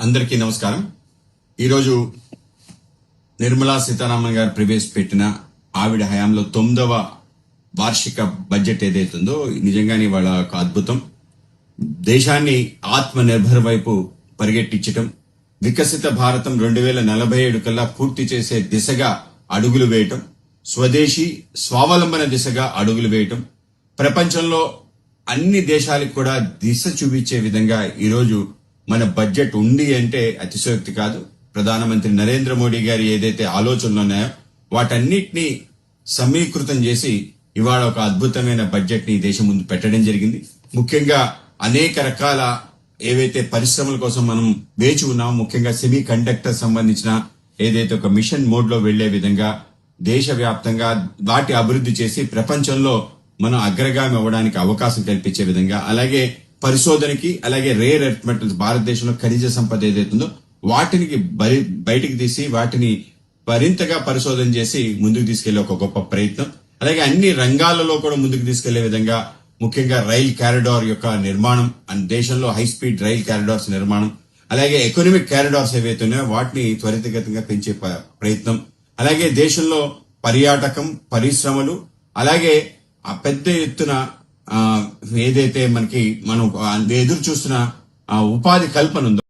అందరికీ నమస్కారం. ఈరోజు నిర్మలా సీతారామన్ గారు ప్రవేశపెట్టిన ఆవిడ హయాంలో 9వ వార్షిక బడ్జెట్ ఏదైతుందో నిజంగానే వాళ్ళ ఒక అద్భుతం. దేశాన్ని ఆత్మ నిర్భర్ వైపు పరిగెట్టించటం, వికసిత భారతం 2047 కల్లా పూర్తి చేసే దిశగా అడుగులు వేయటం, స్వదేశీ స్వావలంబన దిశగా అడుగులు వేయటం, ప్రపంచంలో అన్ని దేశాలకు కూడా దిశ చూపించే విధంగా ఈరోజు మన బడ్జెట్ ఉంది అంటే అతిశయోక్తి కాదు. ప్రధానమంత్రి నరేంద్ర మోడీ గారి ఏదైతే ఆలోచనలు ఉన్నాయో వాటన్నిటినీ సమీకృతం చేసి ఇవాళ ఒక అద్భుతమైన బడ్జెట్ ని దేశం ముందు పెట్టడం జరిగింది. ముఖ్యంగా అనేక రకాల ఏవైతే పరిశ్రమల కోసం మనం వేచి ఉన్నామో, ముఖ్యంగా సెమీ కండక్టర్ సంబంధించిన ఏదైతే ఒక మిషన్ మోడ్ లో వెళ్లే విధంగా దేశవ్యాప్తంగా వాటి అభివృద్ధి చేసి ప్రపంచంలో మనం అగ్రగామి అవ్వడానికి అవకాశం కల్పించే విధంగా, అలాగే పరిశోధనకి, అలాగే రేర్ ఎర్త్ మెటల్స్ భారతదేశంలో ఖనిజ సంపద ఏదైతుందో వాటిని బయటికి తీసి వాటిని మరింతగా పరిశోధన చేసి ముందుకు తీసుకెళ్లే ఒక గొప్ప ప్రయత్నం. అలాగే అన్ని రంగాలలో కూడా ముందుకు తీసుకెళ్లే విధంగా ముఖ్యంగా రైల్ కారిడార్ యొక్క నిర్మాణం, దేశంలో హై స్పీడ్ రైల్ కారిడార్స్ నిర్మాణం, అలాగే ఎకనామిక్ కారిడార్స్ ఏవైతే ఉన్నాయో వాటిని త్వరితగతంగా పెంచే ప్రయత్నం, అలాగే దేశంలో పర్యాటకం, పరిశ్రమలు, అలాగే ఆ పెద్ద ఎత్తున ఏదైతే మనం ఎదురు చూస్తున్న ఉపాధి కల్పన ఉందో